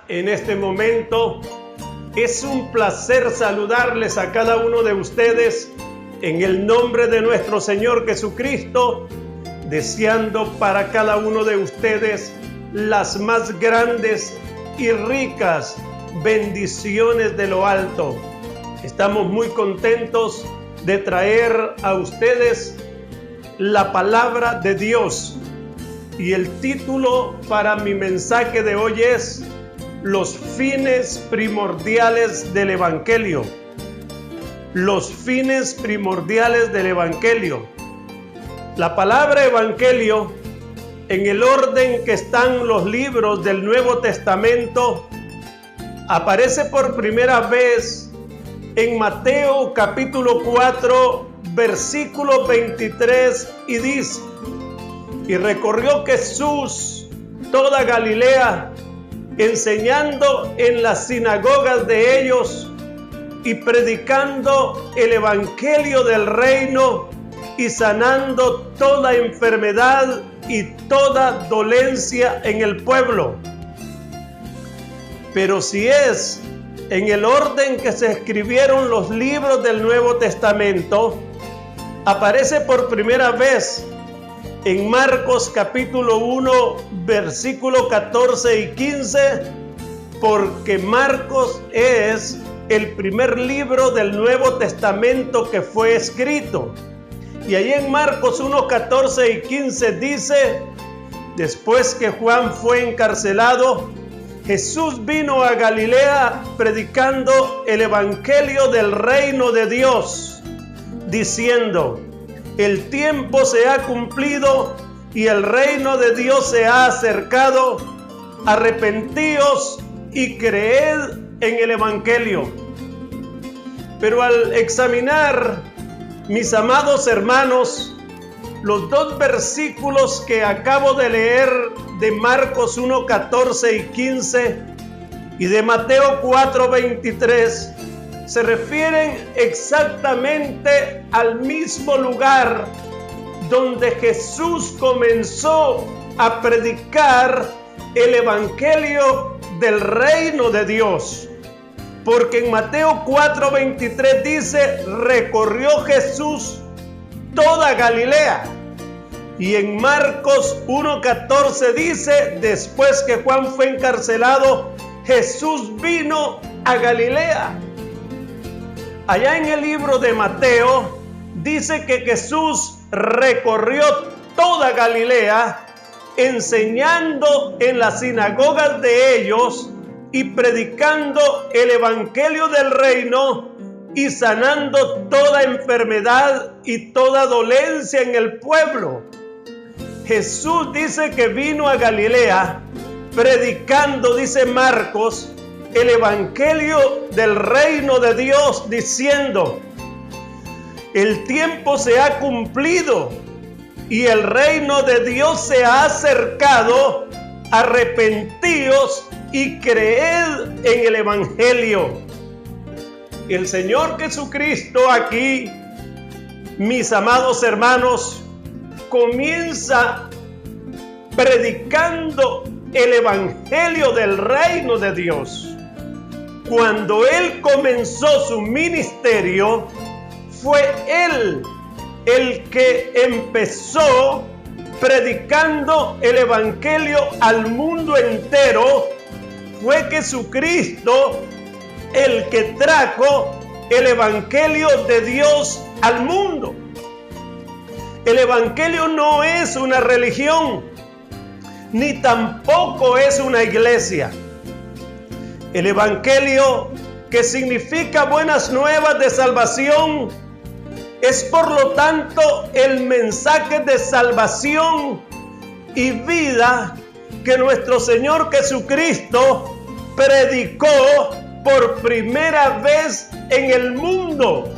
en este momento. Es un placer saludarles a cada uno de ustedes en el nombre de nuestro Señor Jesucristo, deseando para cada uno de ustedes las más grandes y ricas bendiciones de lo alto. Estamos muy contentos de traer a ustedes la palabra de Dios, y el título para mi mensaje de hoy es Los fines primordiales del Evangelio. Los fines primordiales del Evangelio. La palabra Evangelio, en el orden que están los libros del Nuevo Testamento, aparece por primera vez en Mateo capítulo 4, versículo 23, y dice: y recorrió Jesús toda Galilea, enseñando en las sinagogas de ellos y predicando el evangelio del reino y sanando toda enfermedad y toda dolencia en el pueblo. Pero si es en el orden que se escribieron los libros del Nuevo Testamento, aparece por primera vez en Marcos capítulo 1, versículo 14 y 15, porque Marcos es el primer libro del Nuevo Testamento que fue escrito. Y ahí en Marcos 1, 14 y 15 dice: después que Juan fue encarcelado, Jesús vino a Galilea predicando el evangelio del reino de Dios, diciendo: el tiempo se ha cumplido y el reino de Dios se ha acercado. Arrepentíos y creed en el evangelio. Pero al examinar, mis amados hermanos, los dos versículos que acabo de leer de Marcos 1, 14 y 15 y de Mateo 4, 23, se refieren exactamente al mismo lugar donde Jesús comenzó a predicar el evangelio del reino de Dios. Porque en Mateo 4, 23 dice: recorrió Jesús toda Galilea. Y en Marcos 1, 14 dice: después que Juan fue encarcelado, Jesús vino a Galilea. Allá en el libro de Mateo dice que Jesús recorrió toda Galilea, enseñando en las sinagogas de ellos y predicando el evangelio del reino y sanando toda enfermedad y toda dolencia en el pueblo. Jesús dice que vino a Galilea predicando, dice Marcos, el evangelio del reino de Dios, diciendo: el tiempo se ha cumplido y el reino de Dios se ha acercado. Arrepentíos y creed en el evangelio. El Señor Jesucristo aquí, mis amados hermanos, comienza predicando el evangelio del reino de Dios. Cuando Él comenzó su ministerio, fue Él el que empezó predicando el evangelio al mundo entero. Fue Jesucristo el que trajo el evangelio de Dios al mundo. El evangelio no es una religión, ni tampoco es una iglesia. El evangelio, que significa buenas nuevas de salvación, es por lo tanto el mensaje de salvación y vida que nuestro Señor Jesucristo predicó por primera vez en el mundo.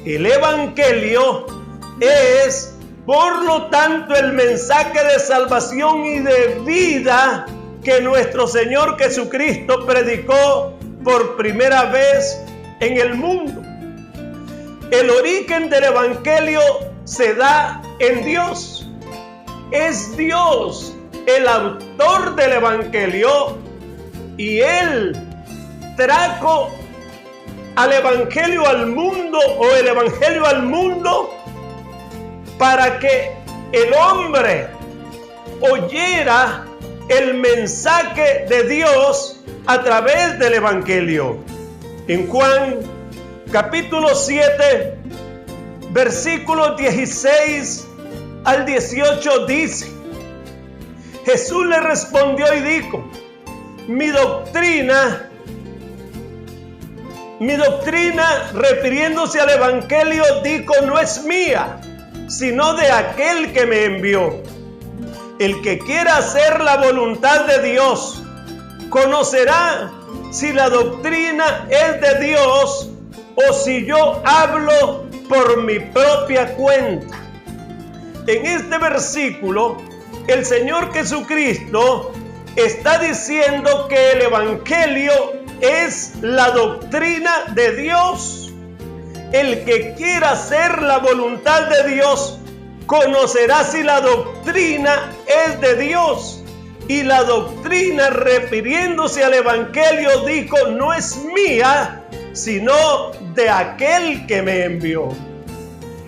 El evangelio es, por lo tanto, el mensaje de salvación y de vida que nuestro Señor Jesucristo predicó por primera vez en el mundo. El origen del evangelio se da en Dios. Es Dios el autor del evangelio Y Él trajo al Evangelio al mundo, o el Evangelio al mundo, para que el hombre oyera el mensaje de Dios a través del Evangelio. En Juan capítulo 7, versículos 16 al 18 dice: Jesús le respondió y dijo: mi doctrina, refiriéndose al Evangelio, dijo, no es mía, sino de aquel que me envió. El que quiera hacer la voluntad de Dios conocerá si la doctrina es de Dios o si yo hablo por mi propia cuenta. En este versículo, el Señor Jesucristo está diciendo que el Evangelio es la doctrina de Dios. El que quiera hacer la voluntad de Dios conocerá si la doctrina es de Dios. Y la doctrina, refiriéndose al Evangelio, dijo, no es mía, sino de aquel que me envió.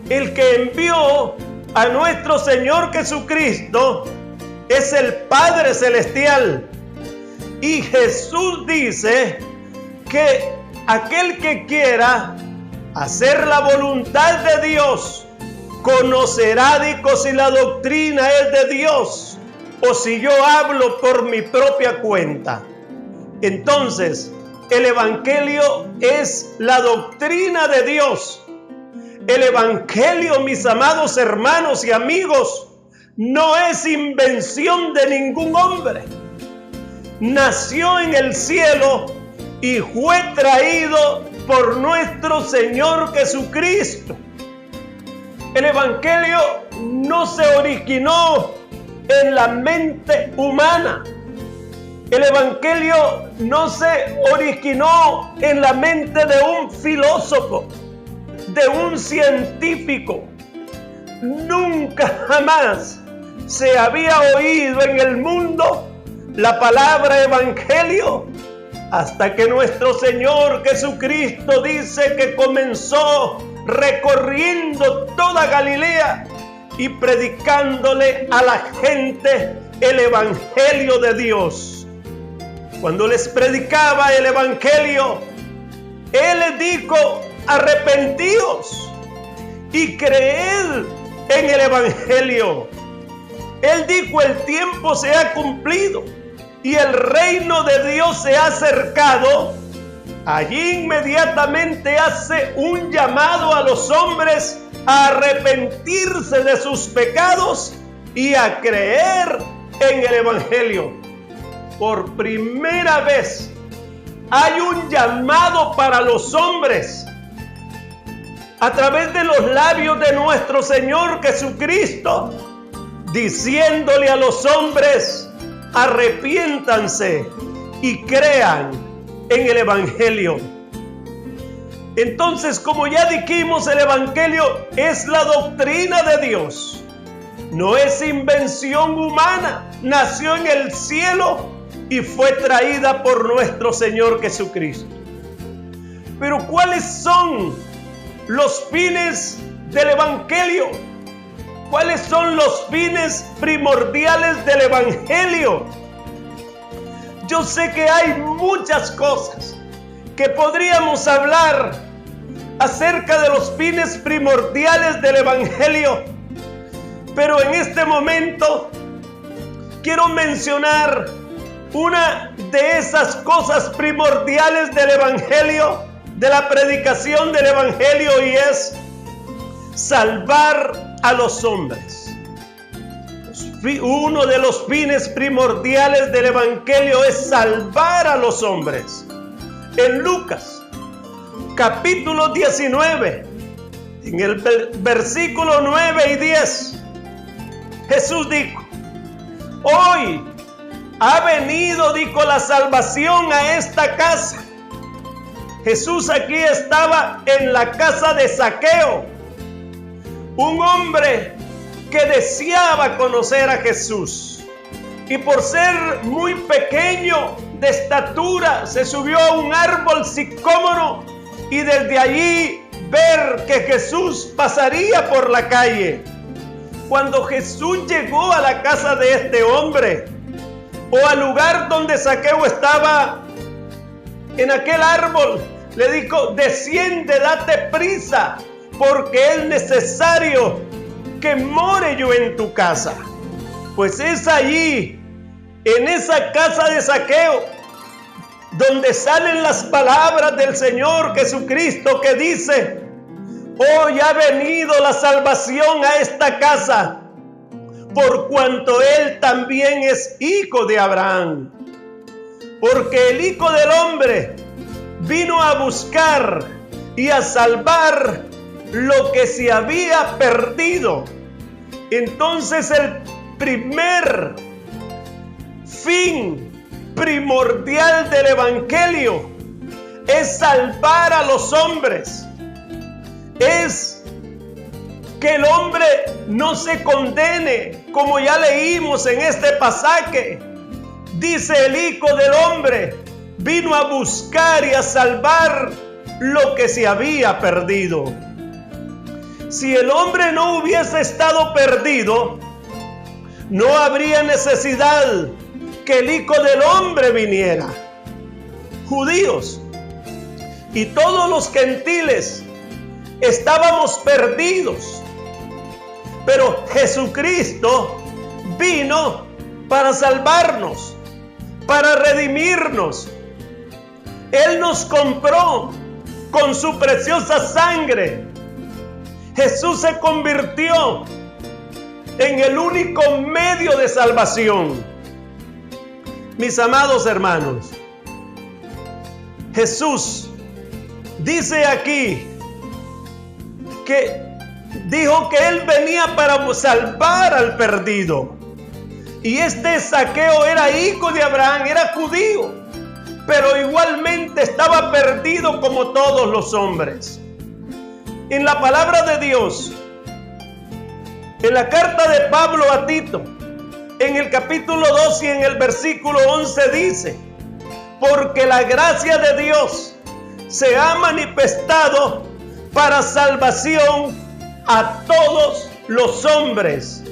El que envió a nuestro Señor Jesucristo es el Padre Celestial. Y Jesús dice que aquel que quiera hacer la voluntad de Dios conocerá, dijo, si la doctrina es de Dios o si yo hablo por mi propia cuenta. Entonces, el Evangelio es la doctrina de Dios. El Evangelio, mis amados hermanos y amigos, no es invención de ningún hombre. Nació en el cielo y fue traído por nuestro Señor Jesucristo. El Evangelio no se originó en la mente humana. El Evangelio no se originó en la mente de un filósofo, de un científico. Nunca jamás se había oído en el mundo la palabra evangelio hasta que nuestro Señor Jesucristo dice que comenzó recorriendo toda Galilea y predicándole a la gente el evangelio de Dios. Cuando les predicaba el evangelio, Él les dijo: arrepentíos y creed en el evangelio. Él dijo: el tiempo se ha cumplido y el reino de Dios se ha acercado. Allí inmediatamente hace un llamado a los hombres a arrepentirse de sus pecados y a creer en el evangelio. Por primera vez hay un llamado para los hombres a través de los labios de nuestro Señor Jesucristo, diciéndole a los hombres: arrepiéntanse y crean en el evangelio. Entonces, como ya dijimos, el evangelio es la doctrina de Dios. No es invención humana, nació en el cielo y fue traída por nuestro Señor Jesucristo. Pero ¿cuáles son los fines del evangelio? ¿Cuáles son los fines primordiales del evangelio? Yo sé que hay muchas cosas que podríamos hablar acerca de los fines primordiales del evangelio, pero en este momento quiero mencionar una de esas cosas primordiales del evangelio, de la predicación del evangelio, y es salvar a los hombres. Uno de los fines primordiales del evangelio es salvar a los hombres. En Lucas capítulo 19, en el versículo 9 y 10, Jesús dijo: hoy ha venido, dijo, la salvación a esta casa. Jesús aquí estaba en la casa de Zaqueo, un hombre que deseaba conocer a Jesús, y por ser muy pequeño de estatura, se subió a un árbol sicómoro y desde allí ver que Jesús pasaría por la calle. Cuando Jesús llegó a la casa de este hombre, o al lugar donde Zaqueo estaba, en aquel árbol, le dijo: desciende, date prisa, porque es necesario que more yo en tu casa. Pues es allí, en esa casa de Zaqueo, donde salen las palabras del Señor Jesucristo, que dice: hoy ha venido la salvación a esta casa, por cuanto él también es hijo de Abraham. Porque el Hijo del Hombre vino a buscar y a salvar lo que se había perdido. Entonces el primer fin primordial del Evangelio es salvar a los hombres. Es que el hombre no se condene, como ya leímos en este pasaje. Dice: el Hijo del Hombre vino a buscar y a salvar lo que se había perdido. Si el hombre no hubiese estado perdido, no habría necesidad que el Hijo del Hombre viniera. Judíos y todos los gentiles estábamos perdidos, pero Jesucristo vino para salvarnos, para redimirnos. Él nos compró con su preciosa sangre. Jesús se convirtió en el único medio de salvación. Mis amados hermanos, Jesús dice aquí que dijo que Él venía para salvar al perdido. Y este Zaqueo era hijo de Abraham, era judío, pero igualmente estaba perdido como todos los hombres. En la palabra de Dios, en la carta de Pablo a Tito, en el capítulo 2 y en el versículo 11 dice: porque la gracia de Dios se ha manifestado para salvación a todos los hombres.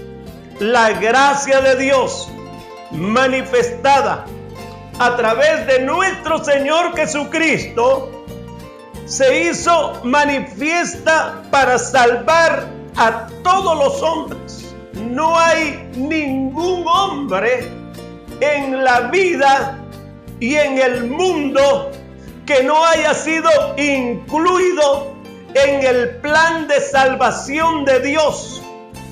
La gracia de Dios manifestada a través de nuestro Señor Jesucristo se hizo manifiesta para salvar a todos los hombres. No hay ningún hombre en la vida y en el mundo que no haya sido incluido en el plan de salvación de Dios,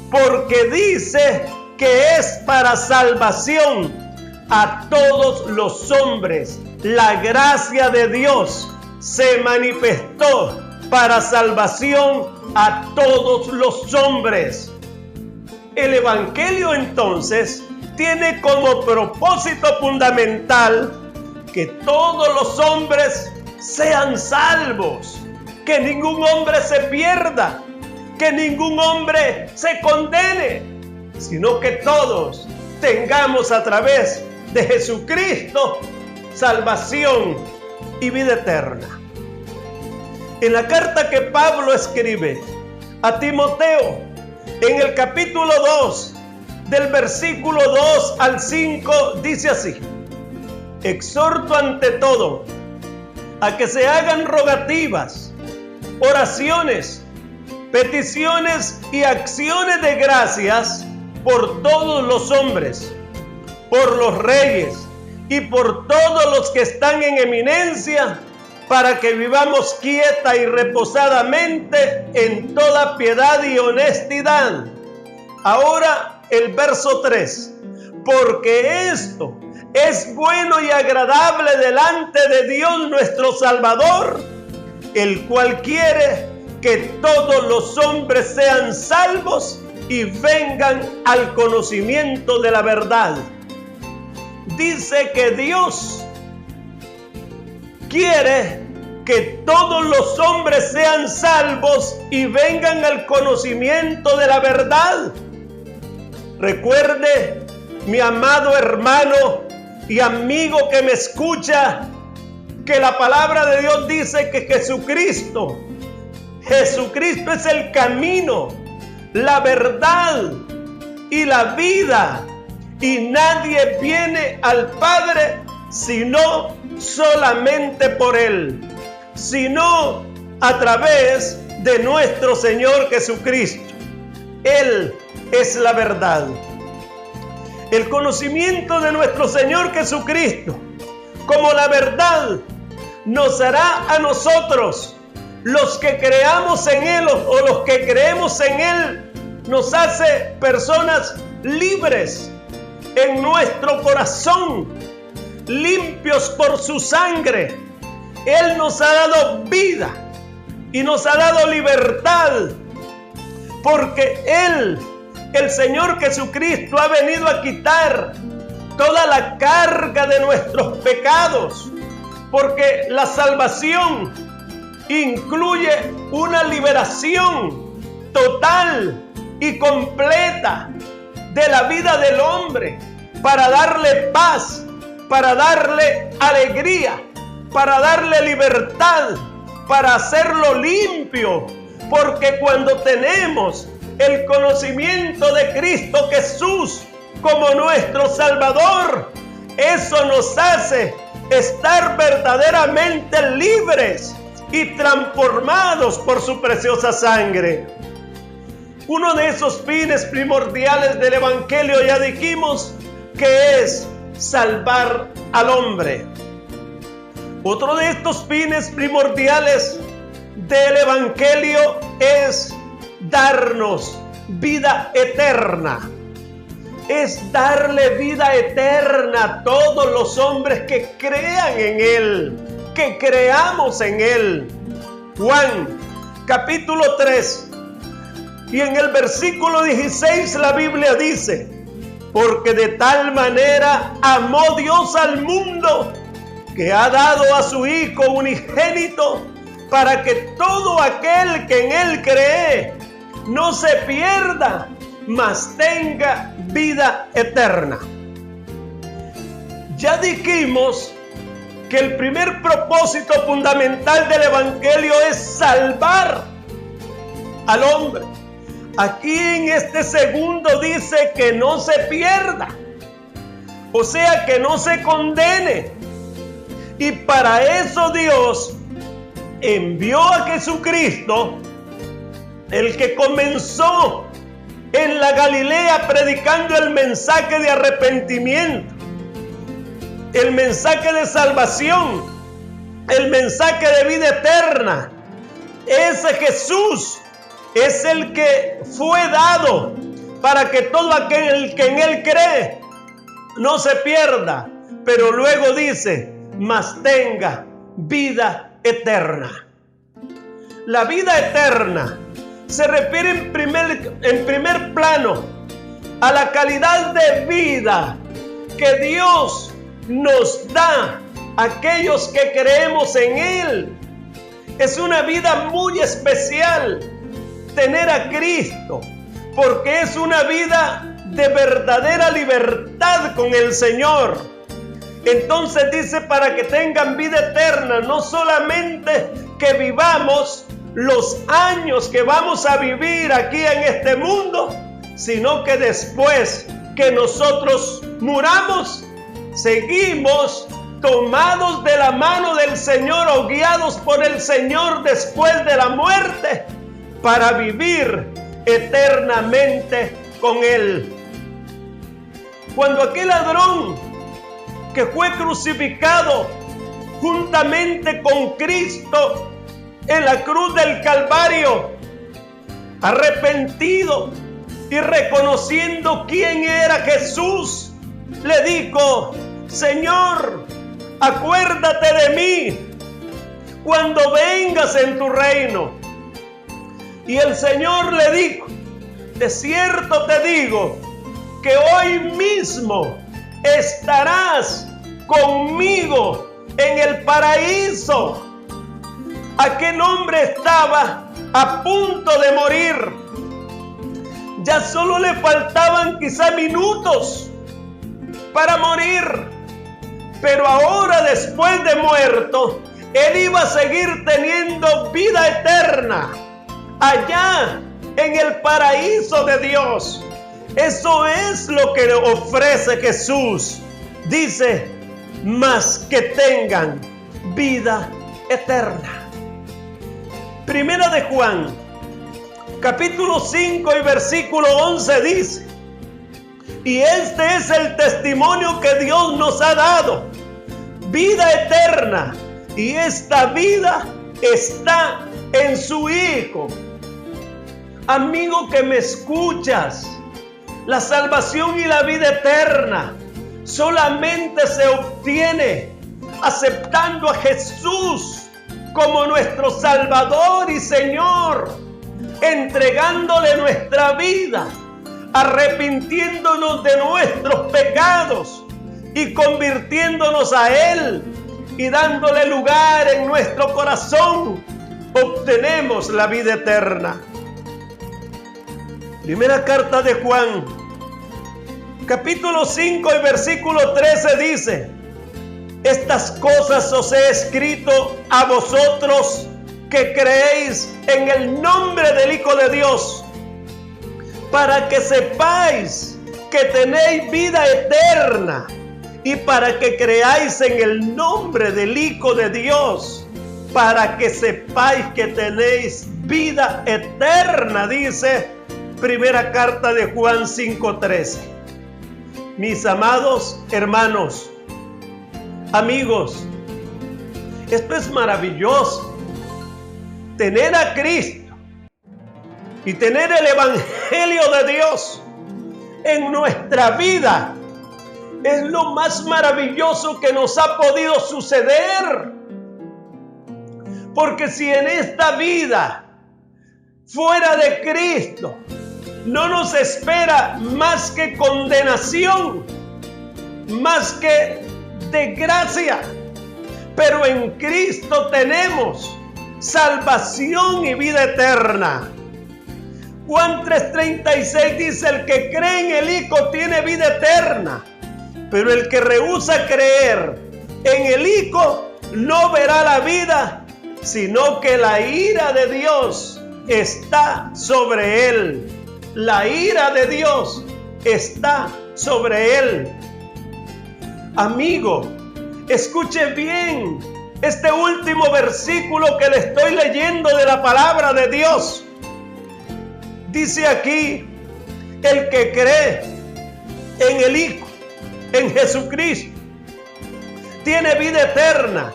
porque dice que es para salvación a todos los hombres. La gracia de Dios se manifestó para salvación a todos los hombres. El Evangelio entonces tiene como propósito fundamental que todos los hombres sean salvos, que ningún hombre se pierda, que ningún hombre se condene, sino que todos tengamos a través de Jesucristo salvación y vida eterna. En la carta que Pablo escribe a Timoteo, en el capítulo 2, del versículo 2 al 5, dice así: exhorto ante todo a que se hagan rogativas, oraciones, peticiones y acciones de gracias por todos los hombres, por los reyes y por todos los que están en eminencia, para que vivamos quieta y reposadamente en toda piedad y honestidad. Ahora el verso 3: porque esto es bueno y agradable delante de Dios nuestro Salvador, el cual quiere que todos los hombres sean salvos y vengan al conocimiento de la verdad. Dice que Dios quiere que todos los hombres sean salvos y vengan al conocimiento de la verdad. Recuerde, mi amado hermano, y amigo que me escucha, que la palabra de Dios dice que Jesucristo es el camino, la verdad y la vida, y nadie viene al Padre sino solamente por Él, sino a través de nuestro Señor Jesucristo. Él es la verdad. El conocimiento de nuestro Señor Jesucristo como la verdad nos hará a nosotros, los que creamos en Él o los que creemos en Él, nos hace personas libres en nuestro corazón, limpios por su sangre. Él nos ha dado vida y nos ha dado libertad, porque Él, el Señor Jesucristo, ha venido a quitar toda la carga de nuestros pecados, porque la salvación incluye una liberación total y completa de la vida del hombre, para darle paz, para darle alegría, para darle libertad, para hacerlo limpio, porque cuando tenemos el conocimiento de Cristo Jesús como nuestro Salvador, eso nos hace estar verdaderamente libres y transformados por su preciosa sangre. Uno de esos fines primordiales del Evangelio, ya dijimos, que es salvar al hombre. Otro de estos fines primordiales del Evangelio es darnos vida eterna. Es darle vida eterna a todos los hombres que crean en Él, que creamos en Él. Juan, capítulo 3, y en el versículo 16 la Biblia dice: porque de tal manera amó Dios al mundo, que ha dado a su Hijo unigénito, para que todo aquel que en Él cree no se pierda, mas tenga vida eterna. Ya dijimos que el primer propósito fundamental del Evangelio es salvar al hombre. Aquí en este segundo dice que no se pierda, o sea, que no se condene. Y para eso Dios envió a Jesucristo, el que comenzó en la Galilea predicando el mensaje de arrepentimiento, el mensaje de salvación, el mensaje de vida eterna. Ese Jesús es el que fue dado para que todo aquel que en Él cree no se pierda, pero luego dice: mas tenga vida eterna. La vida eterna se refiere en primer plano a la calidad de vida que Dios nos da a aquellos que creemos en Él. Es una vida muy especial tener a Cristo, porque es una vida de verdadera libertad con el Señor. Entonces dice: para que tengan vida eterna, no solamente que vivamos los años que vamos a vivir aquí en este mundo, sino que después que nosotros muramos, seguimos tomados de la mano del Señor o guiados por el Señor después de la muerte, para vivir eternamente con Él. Cuando aquel ladrón que fue crucificado juntamente con Cristo en la cruz del Calvario, arrepentido y reconociendo quién era Jesús, le dijo: Señor, acuérdate de mí cuando vengas en tu reino. Y el Señor le dijo: de cierto te digo que hoy mismo estarás conmigo en el paraíso. Aquel hombre estaba a punto de morir. Ya solo le faltaban quizá minutos para morir. Pero ahora, después de muerto, Él iba a seguir teniendo vida eterna allá en el paraíso de Dios. Eso es lo que le ofrece Jesús. Dice, mas que tengan vida eterna. Primera de Juan, capítulo 5 y versículo 11 dice, y este es el testimonio que Dios nos ha dado, vida eterna, y esta vida está en su Hijo. Amigo que me escuchas, la salvación y la vida eterna solamente se obtiene aceptando a Jesús como nuestro Salvador y Señor, entregándole nuestra vida, arrepintiéndonos de nuestros pecados y convirtiéndonos a Él y dándole lugar en nuestro corazón, obtenemos la vida eterna. Primera carta de Juan, capítulo 5 y versículo 13 dice, estas cosas os he escrito a vosotros que creéis en el nombre del Hijo de Dios, para que sepáis que tenéis vida eterna y para que creáis en el nombre del Hijo de Dios, para que sepáis que tenéis vida eterna, dice primera carta de Juan 5:13. Mis amados hermanos, amigos, esto es maravilloso. Tener a Cristo y tener el Evangelio de Dios en nuestra vida es lo más maravilloso que nos ha podido suceder. Porque si en esta vida, fuera de Cristo, no nos espera más que condenación, más que desgracia, pero en Cristo tenemos salvación y vida eterna. Juan 3:36 dice, el que cree en el Hijo tiene vida eterna, pero el que rehúsa creer en el Hijo no verá la vida, sino que la ira de Dios está sobre él. La ira de Dios está sobre él. Amigo, escuche bien este último versículo que le estoy leyendo de la palabra de Dios. Dice aquí, el que cree en el Hijo, en Jesucristo, tiene vida eterna,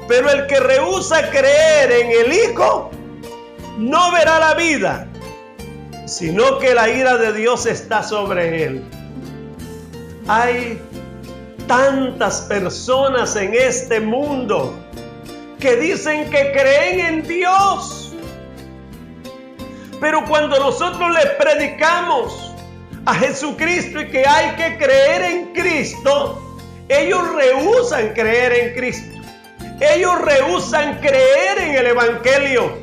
pero el que rehúsa creer en el Hijo no verá la vida, sino que la ira de Dios está sobre él. Hay tantas personas en este mundo que dicen que creen en Dios, pero cuando nosotros les predicamos a Jesucristo y que hay que creer en Cristo, ellos rehúsan creer en Cristo. Ellos rehúsan creer en el Evangelio.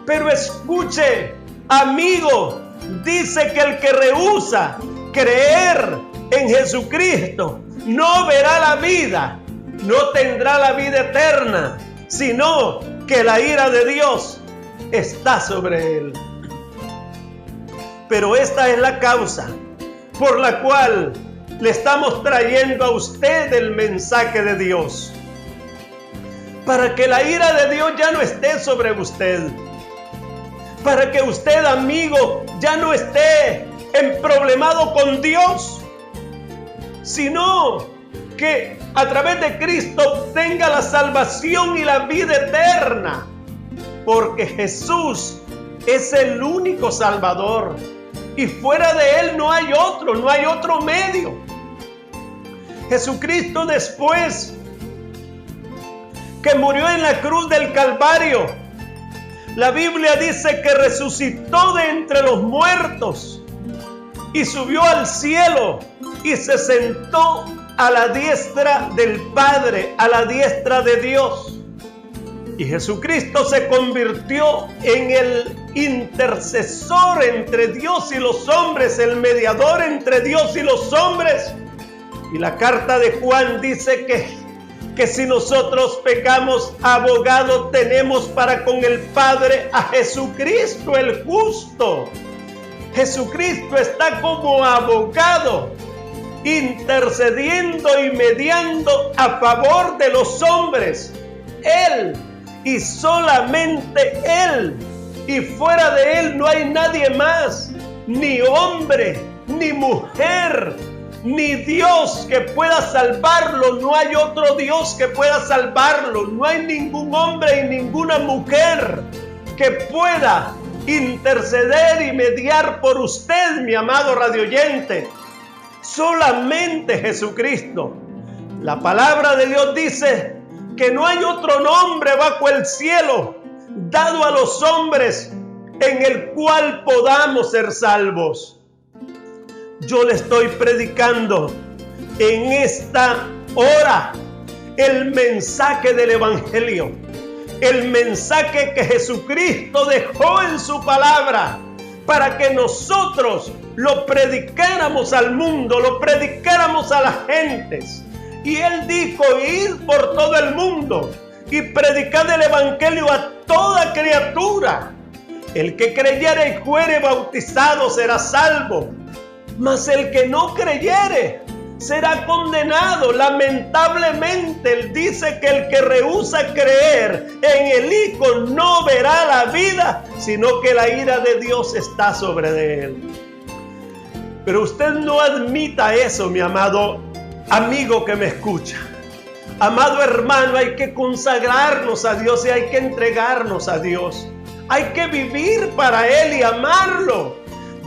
Pero escuche, amigo, dice que el que rehúsa creer en Jesucristo no verá la vida, no tendrá la vida eterna, sino que la ira de Dios está sobre él. Pero esta es la causa por la cual le estamos trayendo a usted el mensaje de Dios, para que la ira de Dios ya no esté sobre usted, para que usted, amigo, ya no esté emproblemado con Dios, sino que a través de Cristo obtenga la salvación y la vida eterna, porque Jesús es el único Salvador y fuera de Él no hay otro medio. Jesucristo, después que murió en la cruz del Calvario, la Biblia dice que resucitó de entre los muertos y subió al cielo y se sentó a la diestra del Padre, a la diestra de Dios. Y Jesucristo se convirtió en el intercesor entre Dios y los hombres, el mediador entre Dios y los hombres. Y la carta de Juan dice que que si nosotros pecamos, abogado tenemos para con el Padre a Jesucristo el justo. Jesucristo está como abogado, intercediendo y mediando a favor de los hombres. Él y solamente Él. Y fuera de Él no hay nadie más, ni hombre, ni mujer, ni Dios que pueda salvarlo. No hay otro Dios que pueda salvarlo. No hay ningún hombre y ninguna mujer que pueda interceder y mediar por usted, mi amado radioyente. Solamente Jesucristo. La palabra de Dios dice que no hay otro nombre bajo el cielo dado a los hombres en el cual podamos ser salvos. Yo le estoy predicando en esta hora el mensaje del Evangelio, el mensaje que Jesucristo dejó en su palabra para que nosotros lo predicáramos al mundo, lo predicáramos a las gentes. Y Él dijo: id por todo el mundo y predicad el Evangelio a toda criatura. El que creyere y fuere bautizado será salvo, mas el que no creyere será condenado. Lamentablemente, Él dice que el que rehúsa creer en el Hijo no verá la vida, sino que la ira de Dios está sobre él. Pero usted no admita eso, mi amado amigo que me escucha. Amado hermano, hay que consagrarnos a Dios y hay que entregarnos a Dios. Hay que vivir para Él y amarlo,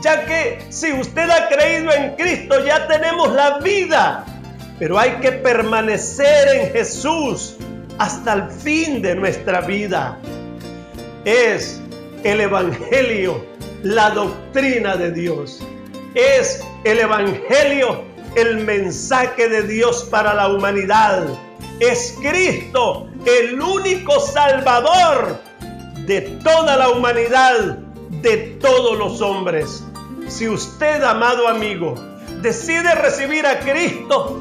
ya que si usted ha creído en Cristo ya tenemos la vida, pero hay que permanecer en Jesús hasta el fin de nuestra vida. Es el Evangelio la doctrina de Dios. Es el Evangelio el mensaje de Dios para la humanidad. Es Cristo el único Salvador de toda la humanidad, de todos los hombres. Si usted, amado amigo, decide recibir a Cristo,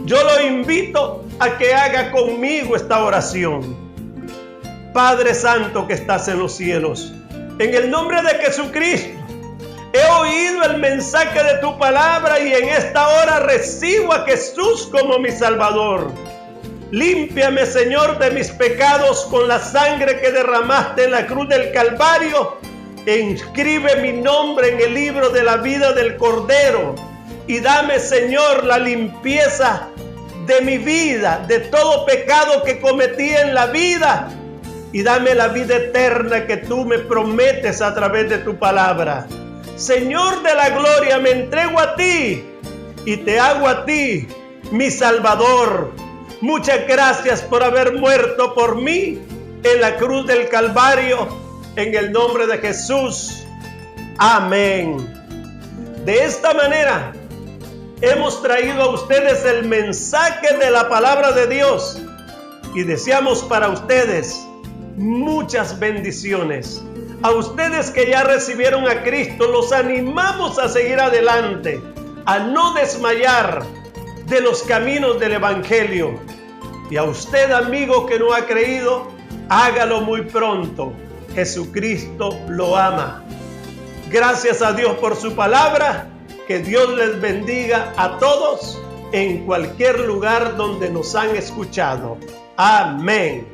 yo lo invito a que haga conmigo esta oración. Padre Santo que estás en los cielos, en el nombre de Jesucristo, he oído el mensaje de tu palabra y en esta hora recibo a Jesús como mi Salvador. Límpiame, Señor, de mis pecados con la sangre que derramaste en la cruz del Calvario. E inscribe mi nombre en el libro de la vida del Cordero. Y dame, Señor, la limpieza de mi vida, de todo pecado que cometí en la vida. Y dame la vida eterna que tú me prometes a través de tu palabra. Señor de la gloria, me entrego a ti y te hago a ti mi Salvador. Muchas gracias por haber muerto por mí en la cruz del Calvario, en el nombre de Jesús. Amén. De esta manera hemos traído a ustedes el mensaje de la palabra de Dios y deseamos para ustedes muchas bendiciones. A ustedes que ya recibieron a Cristo, los animamos a seguir adelante, a no desmayar de los caminos del Evangelio. Y a usted, amigo que no ha creído, hágalo muy pronto. Jesucristo lo ama. Gracias a Dios por su palabra. Que Dios les bendiga a todos en cualquier lugar donde nos han escuchado. Amén.